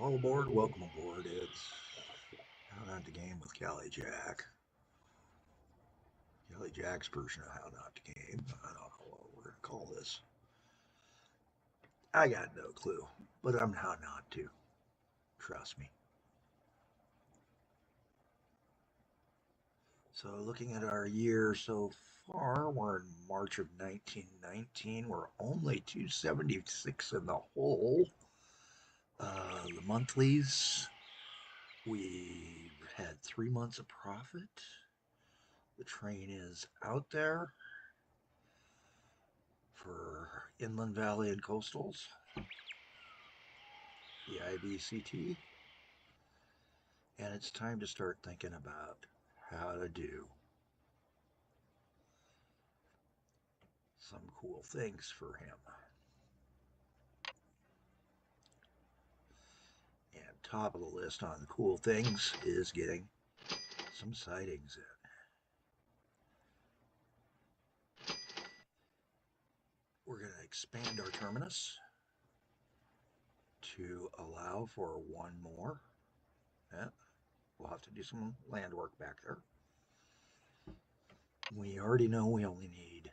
All aboard, welcome aboard. It's How Not to Game with Callie Jack. Callie Jack's version of How Not to Game. I don't know what we're going to call this. I got no clue, but I'm how not to. Trust me. So, looking at our year so far, we're in March of 1919. We're only 276 in the hole. The monthlies, we've had 3 months of profit. The train is out there for Inland Valley and Coastals, the IBCT, and it's time to start thinking about how to do some cool things for him. And top of the list on the cool things is getting some sidings in. We're going to expand our terminus to allow for one more. Yeah, we'll have to do some land work back there. We already know we only need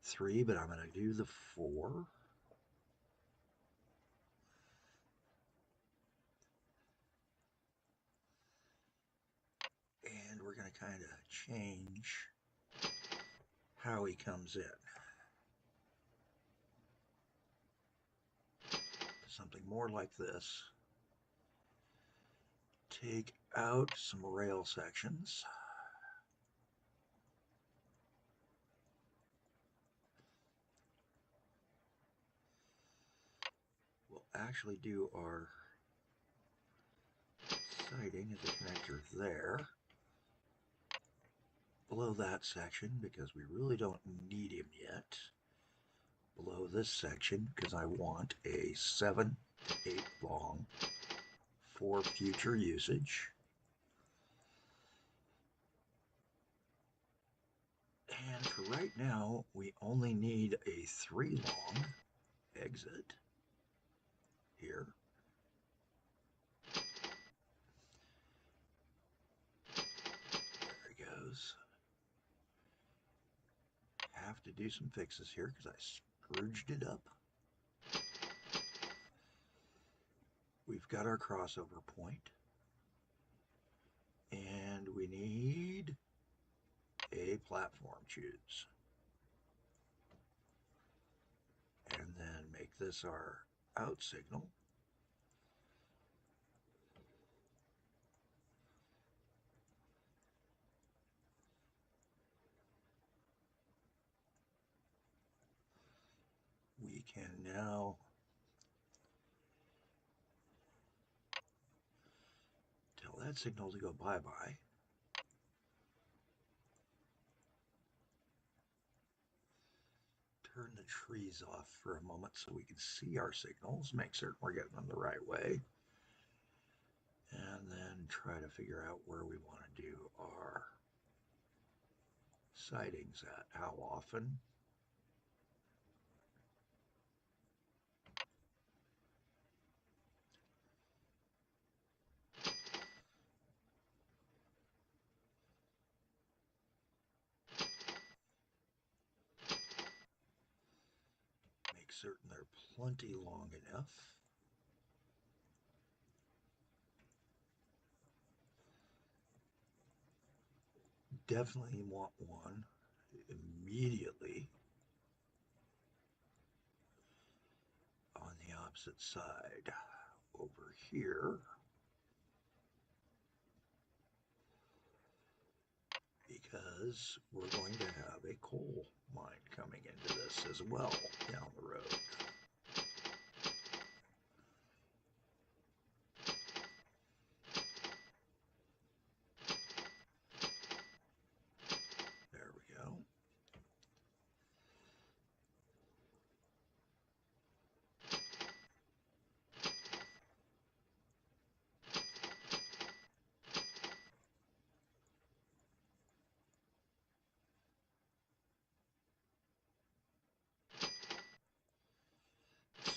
3, but I'm going to do the 4. And we're going to kind of change how he comes in. Something more like this. Take out some rail sections. We'll actually do our siding as a connector there. Below that section, because we really don't need him yet. Below this section, because I want a 7 to 8 long for future usage. And for right now, we only need a 3 long exit here. There he goes. Have to do some fixes here because I scrooged it up. We've got our crossover point, and we need a platform choose, and then make this our out signal. We can now tell that signal to go bye-bye. Turn the trees off for a moment so we can see our signals, make certain we're getting them the right way, and then try to figure out where we want to do our sidings at, how often. Make certain they're plenty long enough. Definitely want one immediately on the opposite side over here, because we're going to have a coal mine coming into this as well down the road. There we go.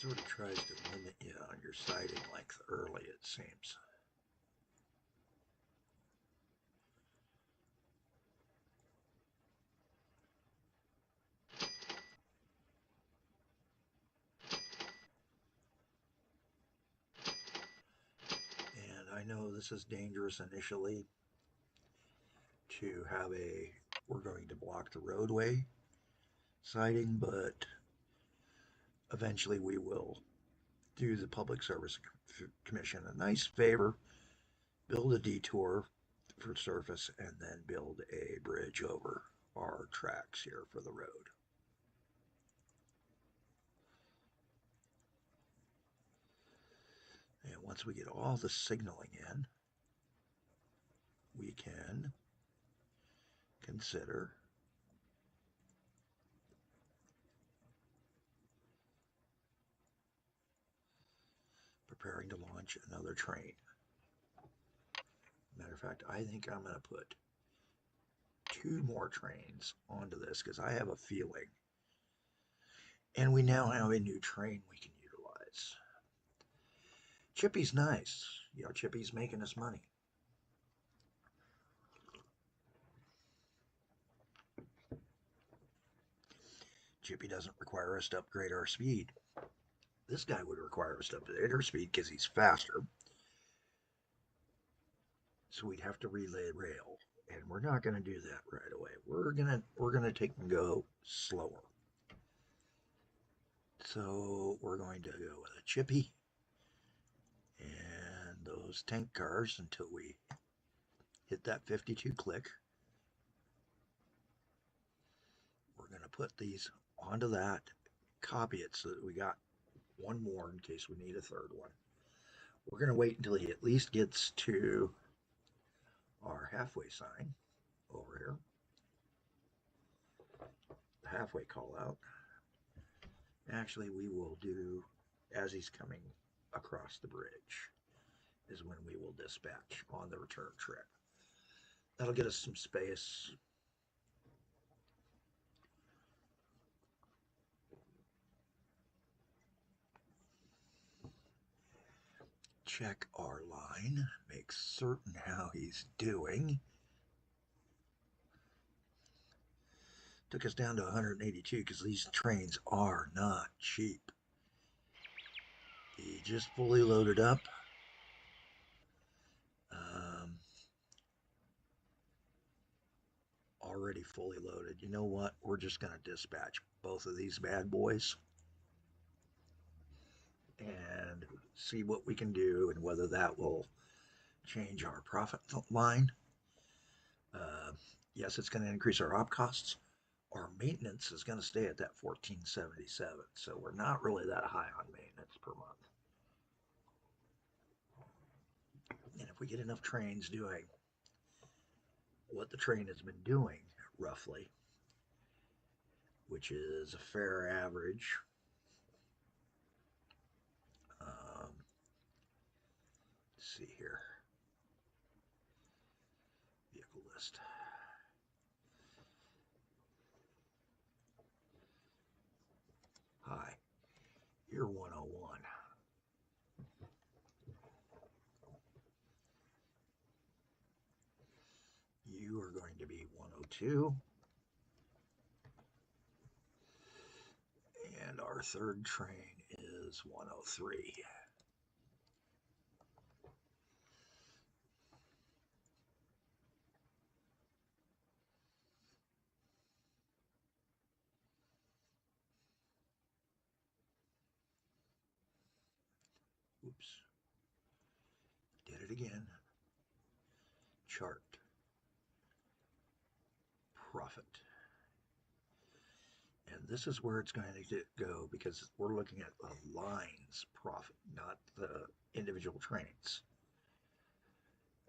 sort of tries to limit you on your siding length early, it seems. And I know this is dangerous initially to have we're going to block the roadway siding, but eventually we will do the Public Service Commission a nice favor, build a detour for surface, and then build a bridge over our tracks here for the road. And once we get all the signaling in, we can consider preparing to launch another train. Matter of fact, I think I'm going to put 2 more trains onto this because I have a feeling. And we now have a new train we can utilize. Chippy's nice. You know, Chippy's making us money. Chippy doesn't require us to upgrade our speed. This guy would require us to upgrade our speed because he's faster. So we'd have to relay rail. And we're not going to do that right away. We're gonna take and go slower. So we're going to go with a Chippy and those tank cars until we hit that 52 click. We're going to put these onto that, copy it so that we got one more in case we need a third one. We're going to wait until he at least gets to our halfway sign over here. The halfway call out. Actually, we will do as he's coming across the bridge is when we will dispatch on the return trip. That'll get us some space. Check our line, make certain how he's doing. Took us down to 182 because these trains are not cheap. He just fully loaded up. Already fully loaded. You know what? We're just going to dispatch both of these bad boys and see what we can do and whether that will change our profit line. Yes, it's going to increase our op costs. Our maintenance is going to stay at that 1477, so we're not really that high on maintenance per month. And if we get enough trains doing what the train has been doing, roughly, which is a fair average, let's see here, vehicle list. Hi, you're 101. You are going to be 102. And our third train is 103. Oops. Did it again. Chart. Profit. And this is where it's going to go because we're looking at the line's profit, not the individual trains.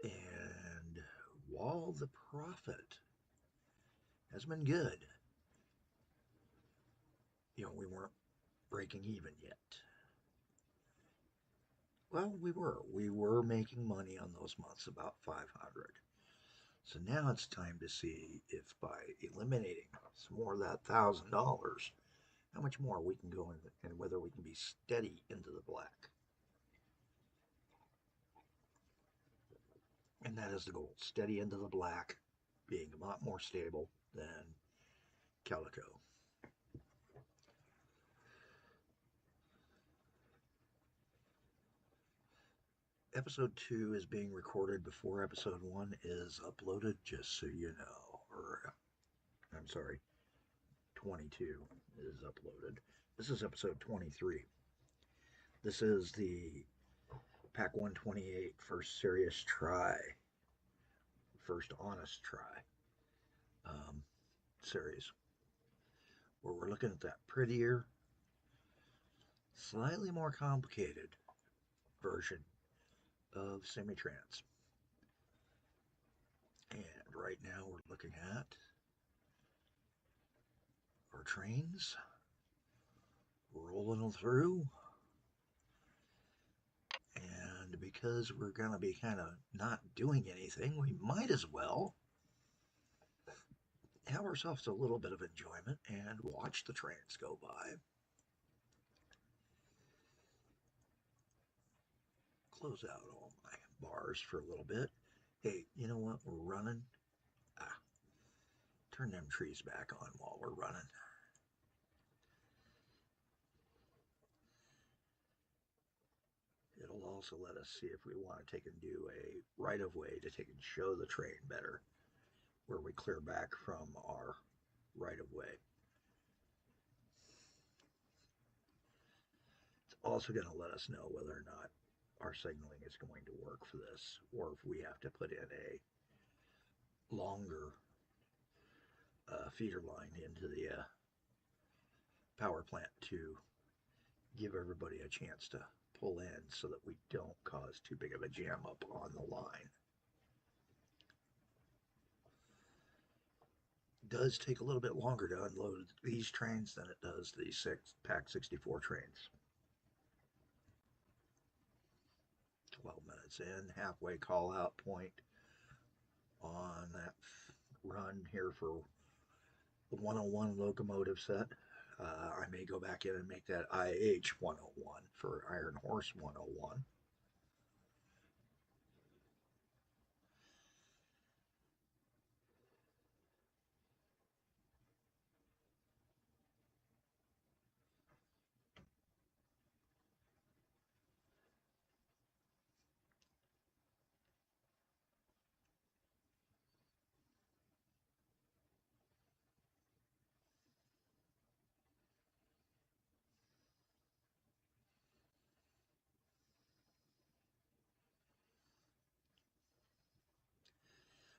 And while the profit has been good, you know, we weren't breaking even yet. Well, we were making money on those months, about 500. So now it's time to see if by eliminating some more of that $1,000 how much more we can go in and whether we can be steady into the black. And that is the goal, steady into the black, being a lot more stable than Calico. Episode 2 is being recorded before episode 1 is uploaded, just so you know. Or, I'm sorry, 22 is uploaded. This is episode 23. This is the Pak128 first serious try, first honest try series, where we're looking at that prettier, slightly more complicated version of Simutrans. And right now we're looking at our trains, rolling them through. And because we're going to be kind of not doing anything, we might as well have ourselves a little bit of enjoyment and watch the trains go by. Close out all my bars for a little bit. Hey, you know what? We're running. Turn them trees back on while we're running. It'll also let us see if we want to take and do a right-of-way to take and show the train better, where we clear back from our right-of-way. It's also going to let us know whether or not our signaling is going to work for this, or if we have to put in a longer feeder line into the power plant to give everybody a chance to pull in so that we don't cause too big of a jam up on the line. It does take a little bit longer to unload these trains than it does the Pak64 trains. 12 minutes in, halfway call out point on that run here for the 101 locomotive set. I may go back in and make that IH 101 for Iron Horse 101.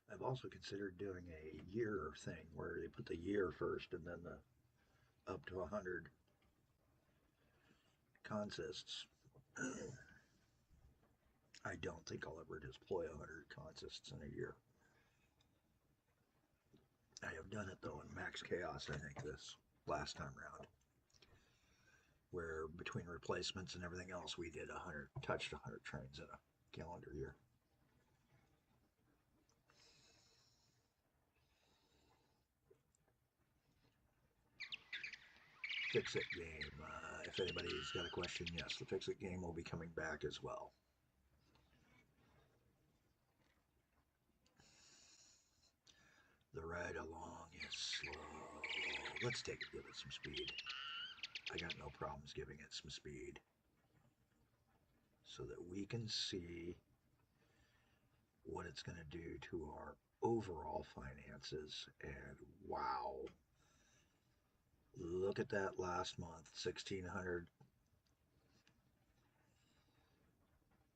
I've also considered doing a year thing where they put the year first and then the up to 100 consists. I don't think I'll ever deploy 100 consists in a year. I have done it though in Max Chaos, I think, this last time round, where between replacements and everything else, we did touched 100 trains in a calendar year. Fix-It game. If anybody's got a question, yes, the Fix-It game will be coming back as well. The ride along is slow. Let's give it some speed. I got no problems giving it some speed so that we can see what it's going to do to our overall finances. And wow, look at that last month, 1,600.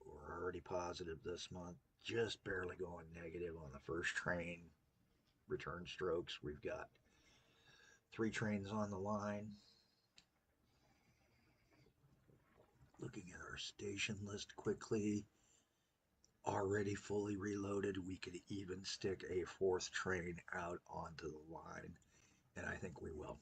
We're already positive this month, just barely going negative on the first train return strokes. We've got 3 trains on the line. Looking at our station list quickly, already fully reloaded. We could even stick a 4th train out onto the line, and I think we will.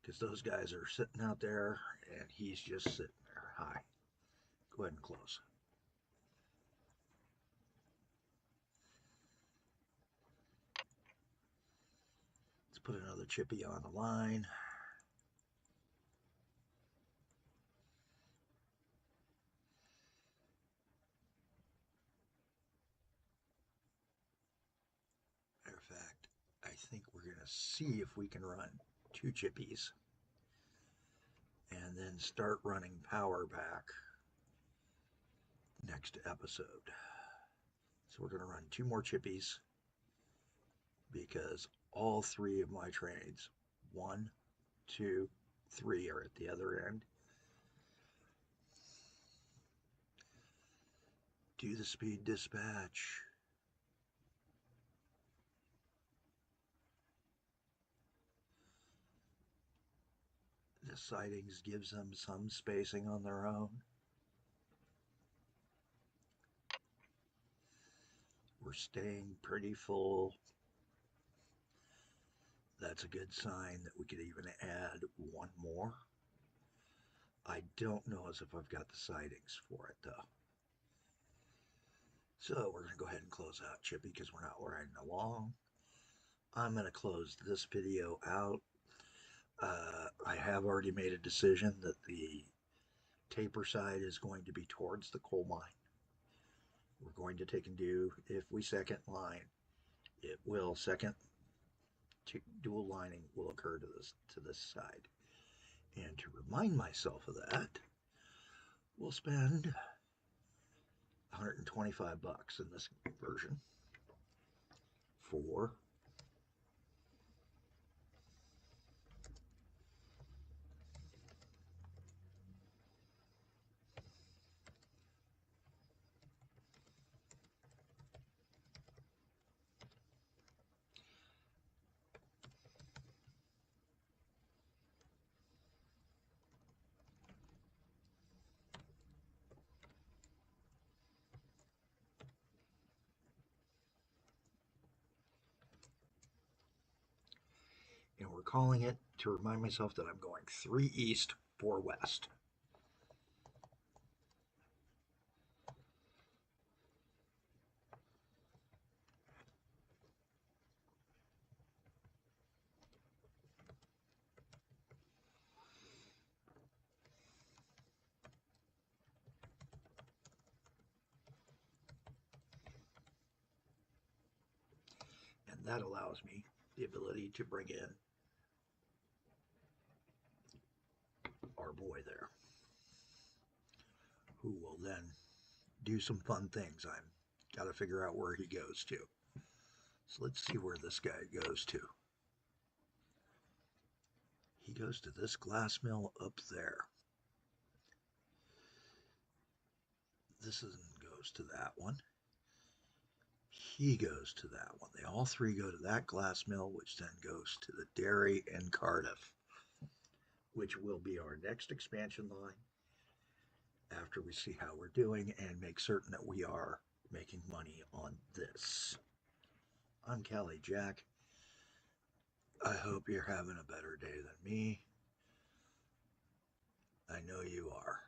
Because those guys are sitting out there, and he's just sitting there. Hi. Go ahead and close. Let's put another chippy on the line. Matter of fact, I think we're going to see if we can run 2 chippies and then start running power back next episode. So we're going to run 2 more chippies because all 3 of my trains, 1, 2, 3, are at the other end. Do the speed dispatch. The sidings gives them some spacing on their own. We're staying pretty full. That's a good sign that we could even add 1 more. I don't know as if I've got the sidings for it though. So we're going to go ahead and close out Chippy because we're not riding along. I'm going to close this video out. I have already made a decision that the taper side is going to be towards the coal mine. We're going to take and do, if we second line, it will second dual lining will occur to this side. And to remind myself of that, we'll spend $125 in this version for and we're calling it, to remind myself that I'm going 3 east, 4 west. And that allows me the ability to bring in our boy there, who will then do some fun things. I've got to figure out where he goes to. So let's see where this guy goes to. He goes to this glass mill up there. This goes to that one. He goes to that one. They all 3 go to that glass mill, which then goes to the dairy in Cardiff, which will be our next expansion line after we see how we're doing and make certain that we are making money on this. I'm Cali Jack. I hope you're having a better day than me. I know you are.